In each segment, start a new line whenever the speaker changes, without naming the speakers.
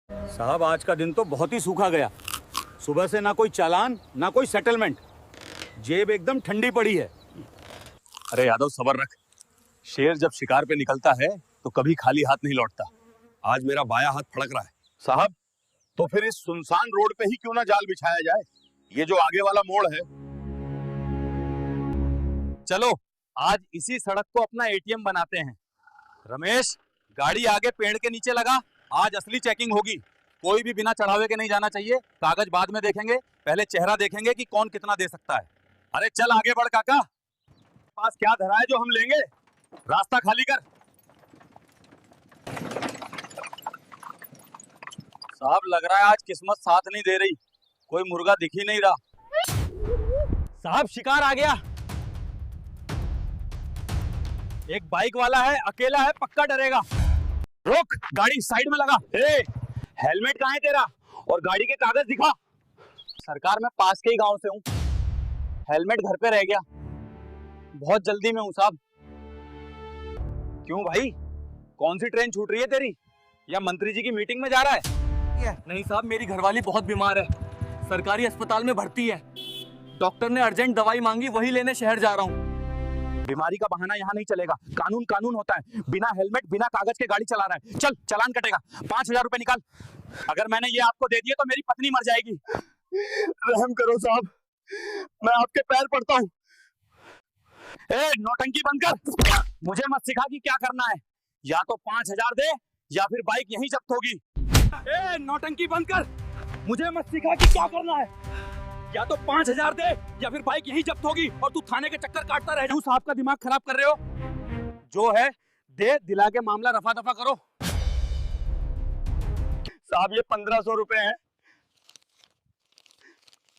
साहब आज का दिन तो बहुत ही सूखा गया। सुबह से ना कोई चालान ना कोई सेटलमेंट, जेब एकदम ठंडी पड़ी है।
अरे यादव सबर रख। शेर जब शिकार पे निकलता है तो कभी खाली हाथ नहीं लौटता। आज मेरा बायां हाथ फड़क रहा है साहब। तो फिर इस सुनसान रोड पे ही क्यों ना जाल बिछाया जाए, ये जो आगे वाला मोड़ है। चलो आज इसी सड़क को अपना एटीएम बनाते हैं। रमेश, गाड़ी आगे पेड़ के नीचे लगा। आज असली चेकिंग होगी। कोई भी बिना चढ़ावे के नहीं जाना चाहिए। कागज बाद में देखेंगे, पहले चेहरा देखेंगे कि कौन कितना दे सकता है। अरे चल आगे बढ़ काका, पास क्या धरा है जो हम लेंगे। रास्ता खाली कर। साहब लग रहा है आज किस्मत साथ नहीं दे रही, कोई मुर्गा दिख ही नहीं रहा। साहब शिकार आ गया। एक बाइक वाला है, अकेला है, पक्का डरेगा। रोक, गाड़ी साइड में लगा। हेलमेट कहाँ है तेरा, और गाड़ी के कागज दिखा। सरकार मैं पास के ही गांव से हूँ, हेलमेट घर पे रह गया। बहुत जल्दी में हूँ साहब। क्यों भाई, कौन सी ट्रेन छूट रही है तेरी, या मंत्री जी की मीटिंग में जा रहा है?
नहीं साहब, मेरी घरवाली बहुत बीमार है, सरकारी अस्पताल में भर्ती है। डॉक्टर ने अर्जेंट दवाई मांगी, वही लेने शहर जा रहा हूँ।
बीमारी का बहाना यहाँ नहीं चलेगा। कानून कानून होता है। बिना हेलमेट बिना कागज के गाड़ी चला रहा है, चल चालान कटेगा। 5,000 रुपए निकाल। अगर मैंने ये आपको दे दिए तो मेरी पत्नी मर जाएगी। रहम करो साहब, मैं आपके पैर पड़ता हूँ। नौटंकी बंद कर। मुझे मत सिखा कि क्या करना है। या तो 5,000 दे या फिर बाइक यहीं जब्त होगी। नौटंकी बंद कर। मुझे मत सिखा कि क्या करना है। या तो 5,000 दे या फिर बाइक यहीं जब्त होगी और तू थाने के चक्कर काटता रह। तू साहब का दिमाग खराब कर रहे हो। जो है दे, दिला के मामला रफा दफा करो। साहब ये 1,500 रुपए हैं,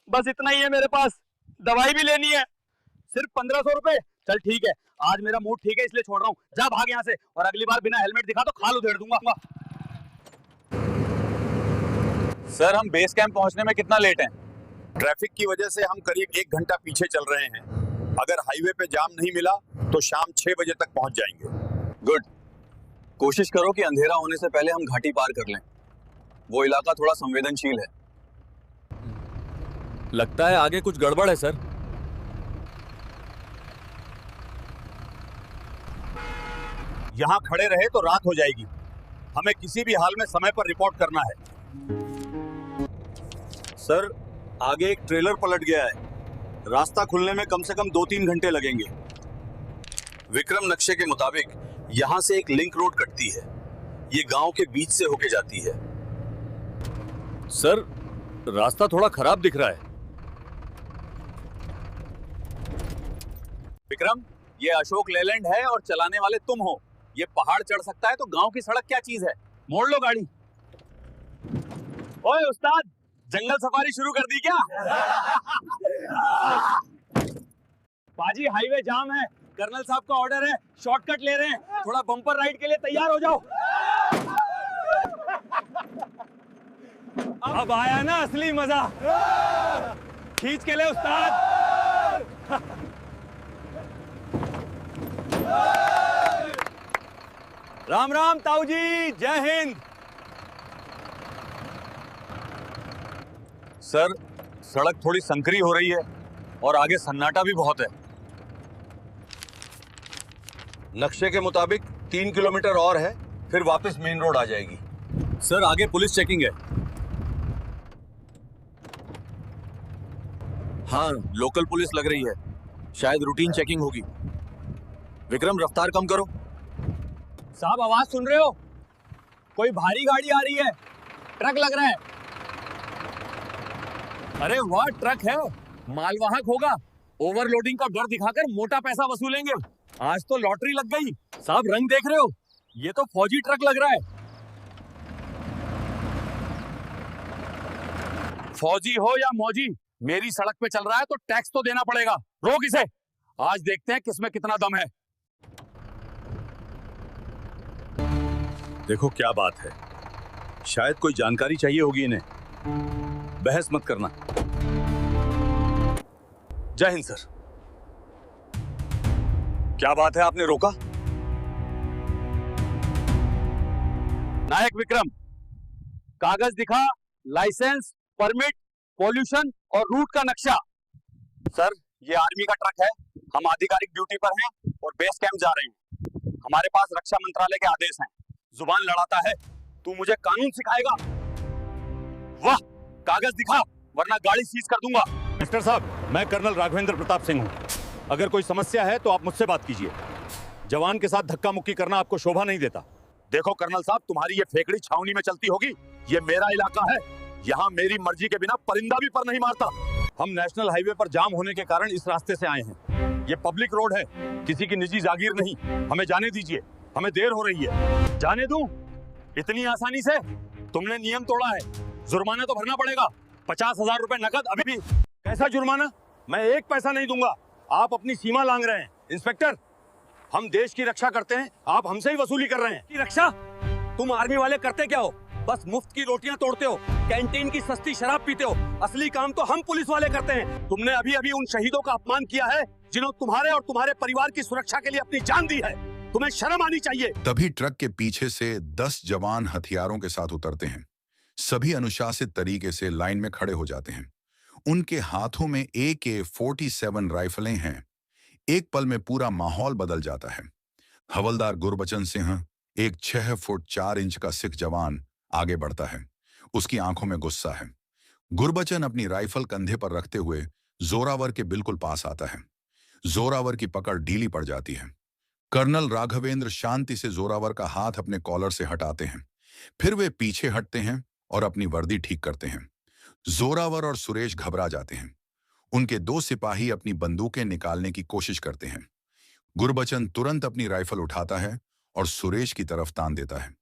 बस इतना ही है मेरे पास। दवाई भी लेनी है, सिर्फ 1,500 रुपए। चल ठीक है, आज मेरा मूड ठीक है इसलिए छोड़ रहा हूँ। जा भाग यहाँ से, और अगली बार बिना हेलमेट दिखा तो खाल उधेड़ दूंगा। सर हम बेस कैंप पहुंचने में कितना लेट हैं? ट्रैफिक की वजह से हम करीब 1 घंटा पीछे चल रहे हैं। अगर हाईवे पे जाम नहीं मिला तो शाम 6 बजे तक पहुंच जाएंगे। गुड। कोशिश करो कि अंधेरा होने से पहले हम घाटी पार कर लें। वो इलाका थोड़ा संवेदनशील है।
लगता है आगे कुछ गड़बड़ है सर।
यहाँ खड़े रहे तो रात हो जाएगी। हमें किसी भी हाल में समय पर रिपोर्ट करना है। सर आगे एक ट्रेलर पलट गया है, रास्ता खुलने में कम से कम 2-3 घंटे लगेंगे। विक्रम नक्शे के मुताबिक यहाँ से एक लिंक रोड कटती है, ये गांव के बीच से होके जाती है।
सर रास्ता थोड़ा खराब दिख रहा है।
विक्रम, ये अशोक लेलैंड है और चलाने वाले तुम हो। ये पहाड़ चढ़ सकता है तो गांव की सड़क क्या चीज है। मोड़ लो गाड़ी। ओए उस्ताद, जंगल सफारी शुरू कर दी क्या? बाजी हाईवे जाम है, कर्नल साहब का ऑर्डर है, शॉर्टकट ले रहे हैं। थोड़ा बम्पर राइड के लिए तैयार हो जाओ। अब आया ना असली मजा। खींच के ले उस्ताद। राम राम ताऊ जी, जय हिंद। सर सड़क थोड़ी संकरी हो रही है और आगे सन्नाटा भी बहुत है। नक्शे के मुताबिक 3 किलोमीटर और है, फिर वापस मेन रोड आ जाएगी।
सर आगे पुलिस चेकिंग है।
हाँ लोकल पुलिस लग रही है, शायद रूटीन चेकिंग होगी। विक्रम रफ्तार कम करो। साहब आवाज सुन रहे हो? कोई भारी गाड़ी आ रही है, ट्रक लग रहा है। अरे वाह, ट्रक है, मालवाहक होगा। ओवरलोडिंग का डर दिखाकर मोटा पैसा वसूलेंगे। आज तो लॉटरी लग गई। साहब रंग देख रहे हो, ये तो फौजी ट्रक लग रहा है। फौजी हो या मौजी, मेरी सड़क पे चल रहा है तो टैक्स तो देना पड़ेगा। रोक इसे, आज देखते हैं किसमें कितना दम है। देखो क्या बात है, शायद कोई जानकारी चाहिए होगी इन्हें। बहस मत करना। जय हिंद सर। क्या बात है, आपने रोका? नायक विक्रम, कागज दिखा, लाइसेंस, परमिट, पॉल्यूशन और रूट का नक्शा। सर, ये आर्मी का ट्रक है, हम आधिकारिक ड्यूटी पर हैं और बेस कैंप जा रहे हैं। हमारे पास रक्षा मंत्रालय के आदेश हैं। जुबान लड़ाता है, तू मुझे कानून सिखाएगा? वाह, कागज दिखा वरना गाड़ी सीज कर दूंगा।
मिस्टर साहब, मैं कर्नल राघवेंद्र प्रताप सिंह हूँ। अगर कोई समस्या है तो आप मुझसे बात कीजिए। जवान के साथ धक्का मुक्की करना आपको शोभा नहीं देता।
देखो कर्नल साहब, तुम्हारी ये फेकड़ी छावनी में चलती होगी, ये मेरा इलाका है। यहाँ मेरी मर्जी के बिना परिंदा भी पर नहीं मारता।
हम नेशनल हाईवे पर जाम होने के कारण इस रास्ते से आए हैं। ये पब्लिक रोड है, किसी की निजी जागीर नहीं। हमें जाने दीजिए, हमें देर हो रही है।
जाने दूं? इतनी आसानी से? तुमने नियम तोड़ा है, जुर्माना तो भरना पड़ेगा। 50,000 रुपए नकद अभी भी।
कैसा जुर्माना? मैं एक पैसा नहीं दूंगा। आप अपनी सीमा लांघ रहे हैं। इंस्पेक्टर, हम देश की रक्षा करते हैं, आप हमसे ही वसूली कर रहे हैं।
की रक्षा? तुम आर्मी वाले करते क्या हो? बस मुफ्त की रोटियां तोड़ते हो, कैंटीन की सस्ती शराब पीते हो। असली काम तो हम पुलिस वाले करते हैं। तुमने अभी अभी उन शहीदों का अपमान किया है जिन्होंने तुम्हारे और तुम्हारे परिवार की सुरक्षा के लिए अपनी जान दी है। तुम्हें शर्म आनी चाहिए।
तभी ट्रक के पीछे से 10 जवान हथियारों के साथ उतरते हैं। सभी अनुशासित तरीके से लाइन में खड़े हो जाते हैं। उनके हाथों में AK-47 राइफलें हैं। एक पल में पूरा माहौल बदल जाता है। हवलदार गुरबचन सिंह, एक 6 फुट 4 इंच का सिख जवान, आगे बढ़ता है। उसकी आंखों में गुस्सा है। गुरबचन अपनी राइफल कंधे पर रखते हुए जोरावर के बिल्कुल पास आता है। जोरावर की पकड़ ढीली पड़ जाती है। कर्नल राघवेंद्र शांति से जोरावर का हाथ अपने कॉलर से हटाते हैं। फिर वे पीछे हटते हैं और अपनी वर्दी ठीक करते हैं। जोरावर और सुरेश घबरा जाते हैं। उनके 2 सिपाही अपनी बंदूकें निकालने की कोशिश करते हैं। गुरबचन तुरंत अपनी राइफल उठाता है और सुरेश की तरफ तान देता है।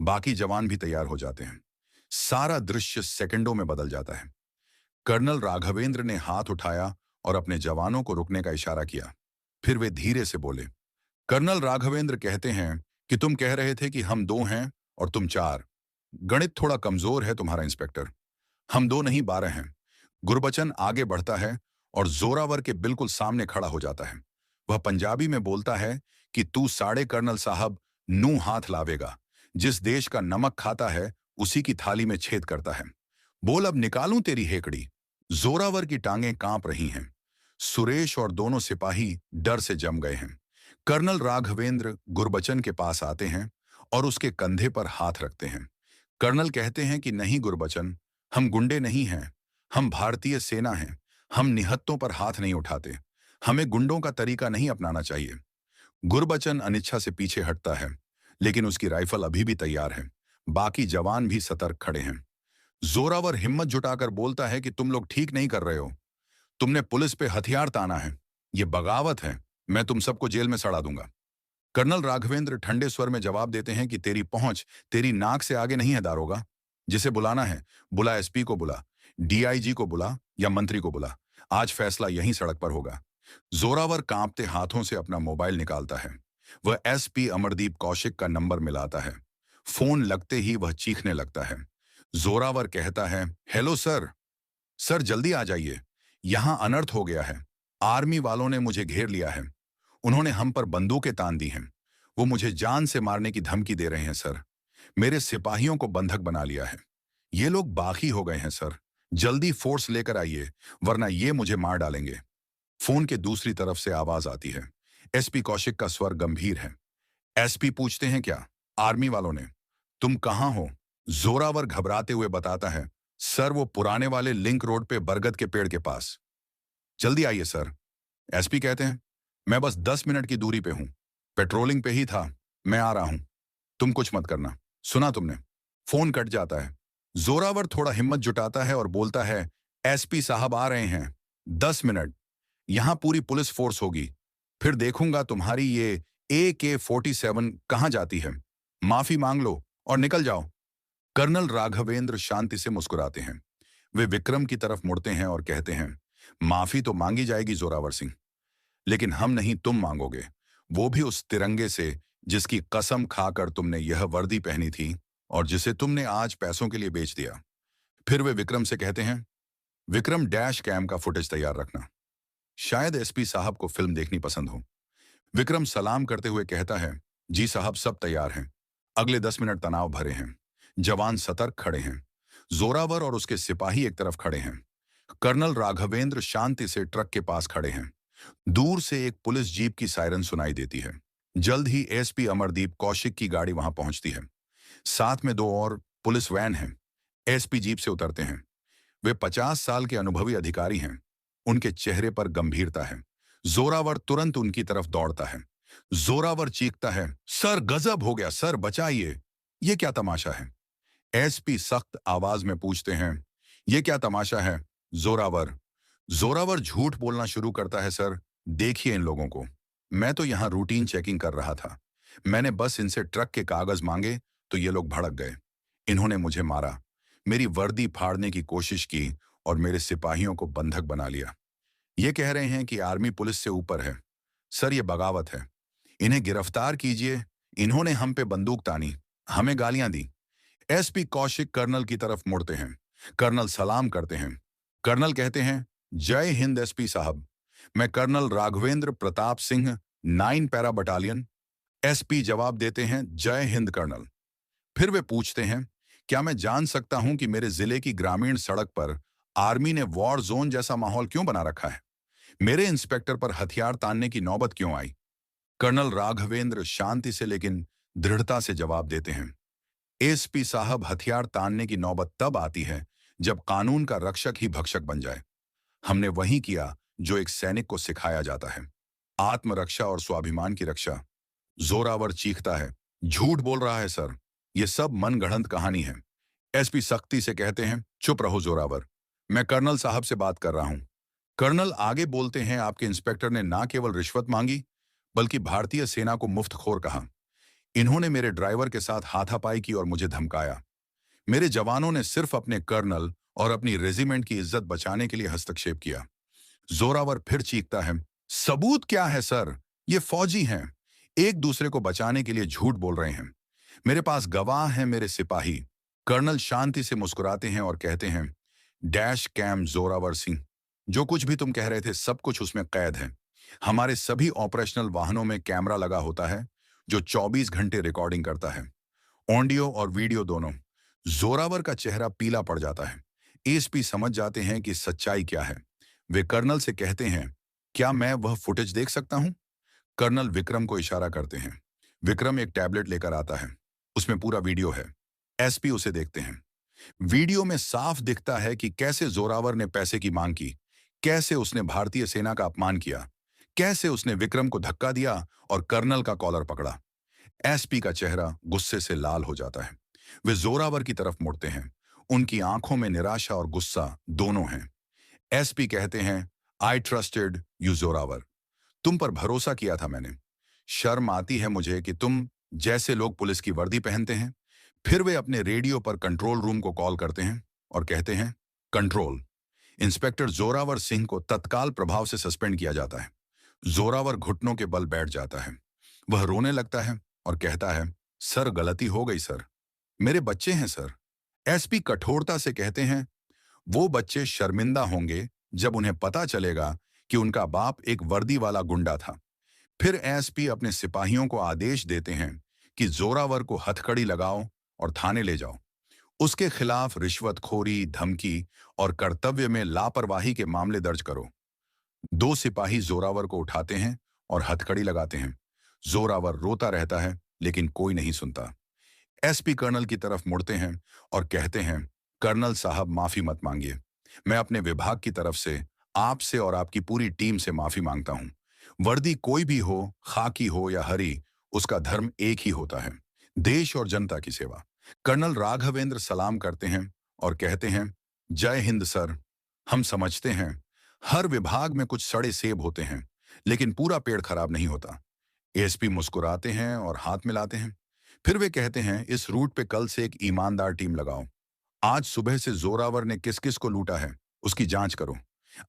बाकी जवान भी तैयार हो जाते हैं। सारा दृश्य सेकंडों में बदल जाता है। कर्नल राघवेंद्र ने हाथ उठाया और अपने जवानों को रुकने का इशारा किया। फिर वे धीरे से बोले। कर्नल राघवेंद्र कहते हैं कि तुम कह रहे थे कि हम 2 हैं और तुम 4। गणित थोड़ा कमजोर है तुम्हारा इंस्पेक्टर। हम 2 नहीं 12 हैं। गुरबचन आगे बढ़ता है और जोरावर के बिल्कुल सामने खड़ा हो जाता है। वह पंजाबी में बोलता है कि तू साढ़े कर्नल साहब नू हाथ लावेगा। जिस देश का नमक खाता है उसी की थाली में छेद करता है। बोल अब निकालूं तेरी हेकड़ी। जोरावर की टांगें कांप रही हैं। सुरेश और दोनों सिपाही डर से जम गए हैं। कर्नल राघवेंद्र गुरबचन के पास आते हैं और उसके कंधे पर हाथ रखते हैं। कर्नल कहते हैं कि नहीं गुरबचन, हम गुंडे नहीं हैं, हम भारतीय सेना हैं। हम निहत्तों पर हाथ नहीं उठाते। हमें गुंडों का तरीका नहीं अपनाना चाहिए। गुरबचन अनिच्छा से पीछे हटता है, लेकिन उसकी राइफल अभी भी तैयार है। बाकी जवान भी सतर्क खड़े हैं। जोरावर हिम्मत जुटाकर बोलता है कि तुम लोग ठीक नहीं कर रहे हो। तुमने पुलिस पे हथियार ताना है, ये बगावत है। मैं तुम सबको जेल में सड़ा दूंगा। कर्नल राघवेंद्र ठंडे स्वर में जवाब देते हैं कि तेरी पहुंच तेरी नाक से आगे नहीं है दारोगा। जिसे बुलाना है बुला, एसपी को बुला, DIG को बुला या मंत्री को बुला। आज फैसला यहीं सड़क पर होगा। जोरावर कांपते हाथों से अपना मोबाइल निकालता है। वह SP अमरदीप कौशिक का नंबर मिलाता है। फोन लगते ही वह चीखने लगता है। जोरावर कहता है, हेलो सर। सर जल्दी आ जाइए, यहां अनर्थ हो गया है। आर्मी वालों ने मुझे घेर लिया है। उन्होंने हम पर बंदूकें तान दी हैं। वो मुझे जान से मारने की धमकी दे रहे हैं सर। मेरे सिपाहियों को बंधक बना लिया है। ये लोग बागी हो गए हैं सर। जल्दी फोर्स लेकर आइए, वरना ये मुझे मार डालेंगे। फोन के दूसरी तरफ से आवाज आती है। SP कौशिक का स्वर गंभीर है। SP पूछते हैं क्या? आर्मी वालों ने। तुम कहां हो? जोरावर घबराते हुए बताता है, सर वो पुराने वाले लिंक रोड पे बरगद के पेड़ के पास। जल्दी आइए सर। SP कहते हैं, मैं बस 10 मिनट की दूरी पे हूं, पेट्रोलिंग पे ही था, मैं आ रहा हूं, तुम कुछ मत करना। सुना तुमने? फोन कट जाता है। जोरावर थोड़ा हिम्मत जुटाता है और बोलता है, SP साहब आ रहे हैं, 10 मिनट, यहां पूरी पुलिस फोर्स होगी, फिर देखूंगा तुम्हारी ये AK-47 कहां जाती है। माफी मांग लो और निकल जाओ। कर्नल राघवेंद्र शांति से मुस्कुराते हैं। वे विक्रम की तरफ मुड़ते हैं और कहते हैं, माफी तो मांगी जाएगी जोरावर सिंह, लेकिन हम नहीं तुम मांगोगे, वो भी उस तिरंगे से जिसकी कसम खाकर तुमने यह वर्दी पहनी थी और जिसे तुमने आज पैसों के लिए बेच दिया। फिर वे विक्रम से कहते हैं, विक्रम डैश कैम का फुटेज तैयार रखना, शायद SP साहब को फिल्म देखनी पसंद हो। विक्रम सलाम करते हुए कहता है, जी साहब सब तैयार हैं। अगले 10 मिनट तनाव भरे हैं। जवान सतर्क खड़े हैं। जोरावर और उसके सिपाही एक तरफ खड़े हैं। कर्नल राघवेंद्र शांति से ट्रक के पास खड़े हैं। दूर से एक पुलिस जीप की सायरन सुनाई देती है। जल्द ही एसपी अमरदीप कौशिक की गाड़ी वहां पहुंचती है। साथ में 2 और पुलिस वैन हैं। एसपी जीप से उतरते हैं। वे 50 साल के अनुभवी अधिकारी हैं। उनके चेहरे पर गंभीरता है। जोरावर तुरंत उनकी तरफ दौड़ता है। जोरावर चीखता है, सर गजब हो गया सर, बचाइए। ये क्या तमाशा है? एसपी सख्त आवाज में पूछते हैं, ये क्या तमाशा है? जोरावर जोरावर झूठ बोलना शुरू करता है, सर देखिए इन लोगों को, मैं तो यहां रूटीन चेकिंग कर रहा था। मैंने बस इनसे ट्रक के कागज मांगे तो ये लोग भड़क गए। इन्होंने मुझे मारा, मेरी वर्दी फाड़ने की कोशिश की और मेरे सिपाहियों को बंधक बना लिया। ये कह रहे हैं कि आर्मी पुलिस से ऊपर है। सर ये बगावत है, इन्हें गिरफ्तार कीजिए। इन्होंने हम पे बंदूक तानी, हमें गालियां दी। एसपी कौशिक कर्नल की तरफ मुड़ते हैं। कर्नल सलाम करते हैं। कर्नल कहते हैं, जय हिंद एसपी साहब, मैं colonel Raghavendra Pratap Singh, 9 para battalion. SP जवाब देते हैं, जय हिंद कर्नल। फिर वे पूछते हैं, क्या मैं जान सकता हूं कि मेरे जिले की ग्रामीण सड़क पर आर्मी ने वॉर जोन जैसा माहौल क्यों बना रखा है? मेरे इंस्पेक्टर पर हथियार तानने की नौबत क्यों आई? कर्नल राघवेंद्र शांति से लेकिन दृढ़ता से जवाब देते हैं, एसपी साहब, हथियार तानने की नौबत तब आती है जब कानून का रक्षक ही भक्षक बन जाए। हमने वही किया जो एक सैनिक को सिखाया जाता है, आत्मरक्षा और स्वाभिमान की रक्षा। जोरावर चीखता है, झूठ बोल रहा है सर, ये सब मनगढ़ंत कहानी है। एसपी सख्ती से कहते हैं, चुप रहो जोरावर, मैं कर्नल साहब से बात कर रहा हूं। कर्नल आगे बोलते हैं, आपके इंस्पेक्टर ने ना केवल रिश्वत मांगी बल्कि भारतीय सेना को मुफ्तखोर कहा। इन्होंने मेरे ड्राइवर के साथ हाथापाई की और मुझे धमकाया। मेरे जवानों ने सिर्फ अपने कर्नल और अपनी रेजिमेंट की इज्जत बचाने के लिए हस्तक्षेप किया। जोरावर फिर चीखता है, सबूत क्या है सर? ये फौजी हैं, एक दूसरे को बचाने के लिए झूठ बोल रहे हैं। मेरे पास गवाह हैं, मेरे सिपाही। कर्नल शांति से मुस्कुराते हैं और कहते हैं, डैश कैम जोरावर सिंह, जो कुछ भी तुम कह रहे थे सब कुछ उसमें कैद है। हमारे सभी ऑपरेशनल वाहनों में कैमरा लगा होता है जो 24 घंटे रिकॉर्डिंग करता है, ऑडियो और वीडियो दोनों। जोरावर का चेहरा पीला पड़ जाता है। एसपी समझ जाते हैं कि सच्चाई क्या है। वे कर्नल से कहते हैं, क्या मैं वह फुटेज देख सकता हूं? कर्नल विक्रम को इशारा करते हैं। विक्रम एक टैबलेट लेकर आता है, उसमें पूरा वीडियो है। एसपी उसे देखते हैं। वीडियो में साफ दिखता है कि कैसे जोरावर ने पैसे की मांग की, कैसे उसने भारतीय सेना का अपमान किया, कैसे उसने विक्रम को धक्का दिया और कर्नल का कॉलर पकड़ा। एसपी का चेहरा गुस्से से लाल हो जाता है। वे जोरावर की तरफ मुड़ते हैं। उनकी आंखों में निराशा और गुस्सा दोनों हैं। एसपी कहते हैं, आई ट्रस्टेड यू जोरावर, तुम पर भरोसा किया था मैंने। शर्म आती है मुझे कि तुम जैसे लोग पुलिस की वर्दी पहनते हैं। फिर वे अपने रेडियो पर कंट्रोल रूम को कॉल करते हैं और कहते हैं, कंट्रोल, इंस्पेक्टर जोरावर सिंह को तत्काल प्रभाव से सस्पेंड किया जाता है। जोरावर घुटनों के बल बैठ जाता है। वह रोने लगता है और कहता है, सर गलती हो गई सर, मेरे बच्चे हैं सर। एसपी कठोरता से कहते हैं, वो बच्चे शर्मिंदा होंगे जब उन्हें पता चलेगा कि उनका बाप एक वर्दी वाला गुंडा था। फिर एसपी अपने सिपाहियों को आदेश देते हैं कि जोरावर को हथकड़ी लगाओ और थाने ले जाओ। उसके खिलाफ रिश्वतखोरी, धमकी और कर्तव्य में लापरवाही के मामले दर्ज करो। 2 सिपाही जोरावर को उठाते हैं और हथकड़ी लगाते हैं। जोरावर रोता रहता है लेकिन कोई नहीं सुनता। एसपी कर्नल की तरफ मुड़ते हैं और कहते हैं, कर्नल साहब माफी मत मांगिए, मैं अपने विभाग की तरफ से आपसे और आपकी पूरी टीम से माफी मांगता हूं। वर्दी कोई भी हो, खाकी हो या हरी, उसका धर्म एक ही होता है, देश और जनता की सेवा। कर्नल राघवेंद्र सलाम करते हैं और कहते हैं, जय हिंद सर, हम समझते हैं हर विभाग में कुछ सड़े सेब होते हैं लेकिन पूरा पेड़ खराब नहीं होता। एसपी मुस्कुराते हैं और हाथ मिलाते हैं। फिर वे कहते हैं, इस रूट पे कल से एक ईमानदार टीम लगाओ। आज सुबह से जोरावर ने किस किस को लूटा है उसकी जांच करो।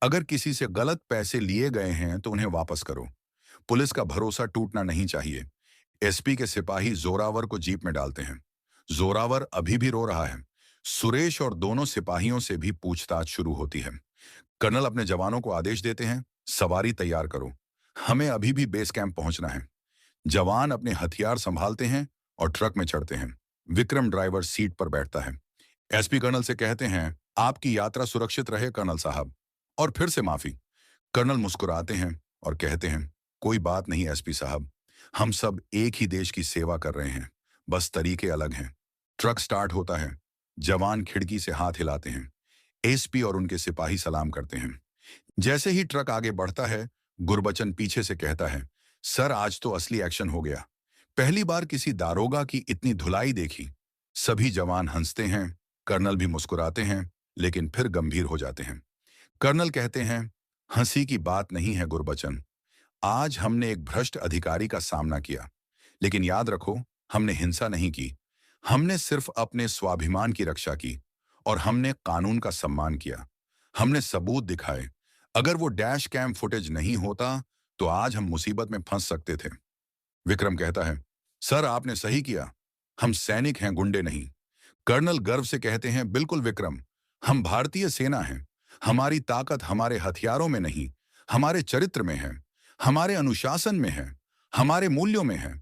अगर किसी से गलत पैसे लिए गए हैं तो उन्हें वापस करो। पुलिस का भरोसा टूटना नहीं चाहिए। एसपी के सिपाही जोरावर को जीप में डालते हैं। जोरावर अभी भी रो रहा है। सुरेश और दोनों सिपाहियों से भी पूछताछ शुरू होती है। कर्नल अपने जवानों को आदेश देते हैं, सवारी तैयार करो, हमें अभी भी बेस कैंप पहुंचना है। जवान अपने हथियार संभालते हैं और ट्रक में चढ़ते हैं। विक्रम ड्राइवर सीट पर बैठता है। एसपी कर्नल से कहते हैं, आपकी यात्रा सुरक्षित रहे कर्नल साहब। और फिर से माफी। कर्नल मुस्कुराते हैं और कहते हैं, कोई बात नहीं एसपी साहब, हम सब एक ही देश की सेवा कर रहे हैं, बस तरीके अलग हैं। ट्रक स्टार्ट होता है, जवान खिड़की से हाथ हिलाते हैं, एसपी और उनके सिपाही सलाम करते हैं। जैसे ही ट्रक आगे बढ़ता है, गुरबचन पीछे से कहता है, सर आज तो असली एक्शन हो गया, पहली बार किसी दारोगा की इतनी धुलाई देखी। सभी जवान हंसते हैं, कर्नल भी मुस्कुराते हैं, लेकिन फिर गंभीर हो जाते हैं। कर्नल कहते हैं, हंसी की बात नहीं है गुरबचन, आज हमने एक भ्रष्ट अधिकारी का सामना किया, लेकिन याद रखो, हमने हिंसा नहीं की, हमने सिर्फ अपने स्वाभिमान की रक्षा की और हमने कानून का सम्मान किया। हमने सबूत दिखाए। अगर वो डैश कैम फुटेज नहीं होता तो आज हम मुसीबत में फंस सकते थे। विक्रम कहता है, सर आपने सही किया, हम सैनिक हैं, गुंडे नहीं। कर्नल गर्व से कहते हैं, बिल्कुल विक्रम, हम भारतीय सेना हैं। हमारी ताकत हमारे हथियारों में नहीं, हमारे चरित्र में है, हमारे अनुशासन में है, हमारे मूल्यों में है।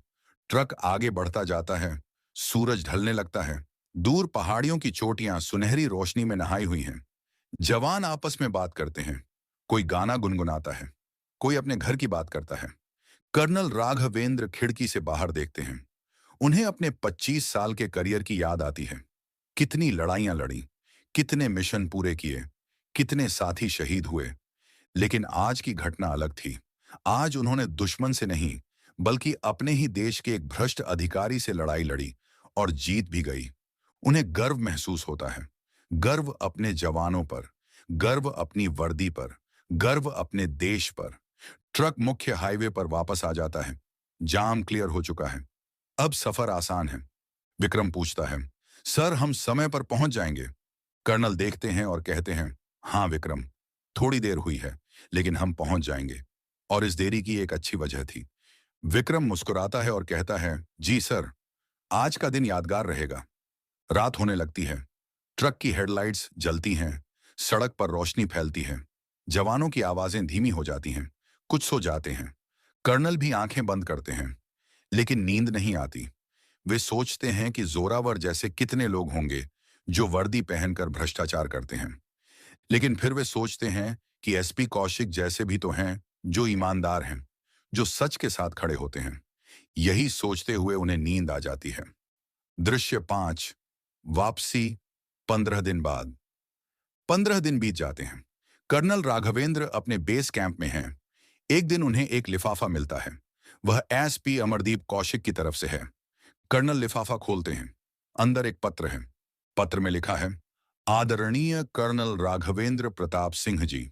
ट्रक आगे बढ़ता जाता है, सूरज ढलने लगता है, दूर पहाड़ियों की चोटियां सुनहरी रोशनी में नहाई हुई हैं। जवान आपस में बात करते हैं, कोई गाना गुनगुनाता है, कोई अपने घर की बात करता है। कर्नल राघवेंद्र खिड़की से बाहर देखते हैं। उन्हें अपने 25 साल के करियर की याद आती है। कितनी लड़ाइयां लड़ी, कितने मिशन पूरे किए, कितने साथी शहीद हुए। लेकिन आज की घटना अलग थी। आज उन्होंने दुश्मन से नहीं, बल्कि अपने ही देश के एक भ्रष्ट अधिकारी से लड़ाई लड़ी और जीत भी गई। उन्हें गर्व महसूस होता है, गर्व अपने जवानों पर, गर्व अपनी वर्दी पर, गर्व अपने देश पर। ट्रक मुख्य हाईवे पर वापस आ जाता है, जाम क्लियर हो चुका है, अब सफर आसान है। विक्रम पूछता है, सर हम समय पर पहुंच जाएंगे? कर्नल देखते हैं और कहते हैं, हाँ विक्रम, थोड़ी देर हुई है, लेकिन हम पहुंच जाएंगे, और इस देरी की एक अच्छी वजह थी। विक्रम मुस्कुराता है और कहता है, जी सर, आज का दिन यादगार रहेगा। रात होने लगती है, ट्रक की हेडलाइट्स जलती हैं, सड़क पर रोशनी फैलती है, जवानों की आवाजें धीमी हो जाती हैं, कुछ सो जाते हैं। कर्नल भी आंखें बंद करते हैं, लेकिन नींद नहीं आती। वे सोचते हैं कि जोरावर जैसे कितने लोग होंगे जो वर्दी पहनकर भ्रष्टाचार करते हैं। लेकिन फिर वे सोचते हैं कि एसपी कौशिक जैसे भी तो हैं जो ईमानदार हैं, जो सच के साथ खड़े होते हैं। यही सोचते हुए उन्हें नींद आ जाती है। दृश्य 5, वापसी 15 दिन बाद। 15 दिन बीत जाते हैं। कर्नल राघवेंद्र अपने बेस कैंप में हैं। एक दिन उन्हें एक लिफाफा मिलता है। वह एसपी अमरदीप कौशिक की तरफ से है। कर्नल लिफाफा खोलते हैं। अंदर एक पत्र है। पत्र में लिखा है, आदरणीय कर्नल राघवेंद्र प्रताप सिंह जी,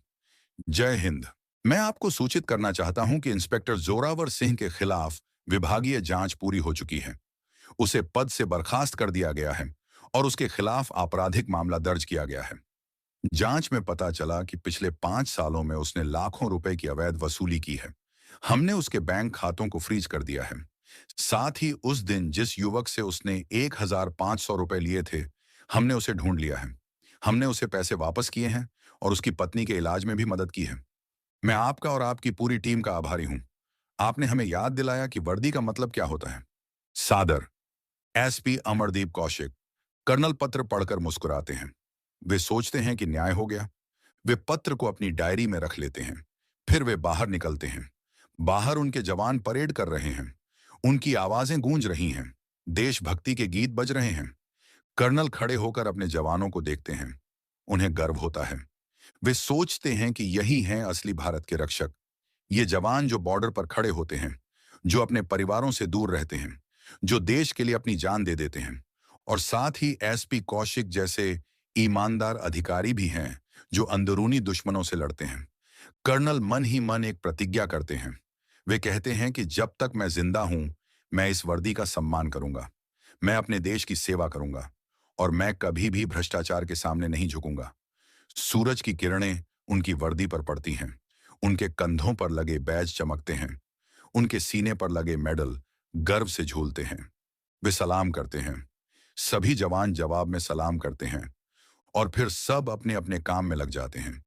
जय हिंद। मैं आपको सूचित करना चाहता हूं कि इंस्पेक्टर जोरावर सिंह के खिलाफ विभागीय जांच पूरी हो चुकी है। उसे पद से बर्खास्त कर दिया गया है और उसके खिलाफ आपराधिक मामला दर्ज किया गया है। जांच में पता चला कि पिछले 5 सालों में उसने लाखों रुपए की अवैध वसूली की है। हमने उसके बैंक खातों को फ्रीज कर दिया है। साथ ही उस दिन जिस युवक से उसने 1500 रुपए लिए थे, हमने उसे ढूंढ लिया है। हमने उसे पैसे वापस किए हैं और उसकी पत्नी के इलाज में भी मदद की है। मैं आपका और आपकी पूरी टीम का आभारी हूं। आपने हमें याद दिलाया कि वर्दी का मतलब क्या होता है। सादर, एसपी अमरदीप कौशिक। कर्नल पत्र पढ़कर मुस्कुराते हैं। वे सोचते हैं कि न्याय हो गया। वे पत्र को अपनी डायरी में रख लेते हैं। फिर वे बाहर निकलते हैं। बाहर उनके जवान परेड कर रहे हैं। उनकी आवाजें गूंज रही हैं। देशभक्ति के गीत बज रहे हैं। कर्नल खड़े होकर अपने जवानों को देखते हैं। उन्हें गर्व होता है। वे सोचते हैं कि यही हैं असली भारत के रक्षक। ये जवान जो बॉर्डर पर खड़े होते हैं, जो अपने परिवारों से दूर रहते हैं, जो देश के लिए अपनी जान दे देते हैं, और साथ ही एसपी कौशिक जैसे ईमानदार अधिकारी भी हैं जो अंदरूनी दुश्मनों से लड़ते हैं। कर्नल मन ही मन एक प्रतिज्ञा करते हैं। वे कहते हैं कि जब तक मैं जिंदा हूं, मैं इस वर्दी का सम्मान करूंगा, मैं अपने देश की सेवा करूंगा और मैं कभी भी भ्रष्टाचार के सामने नहीं झुकूंगा। सूरज की किरणें उनकी वर्दी पर पड़ती हैं। उनके कंधों पर लगे बैज चमकते हैं। उनके सीने पर लगे मेडल गर्व से झूलते हैं। वे सलाम करते हैं। सभी जवान जवाब में सलाम करते हैं और फिर सब अपने अपने काम में लग जाते हैं।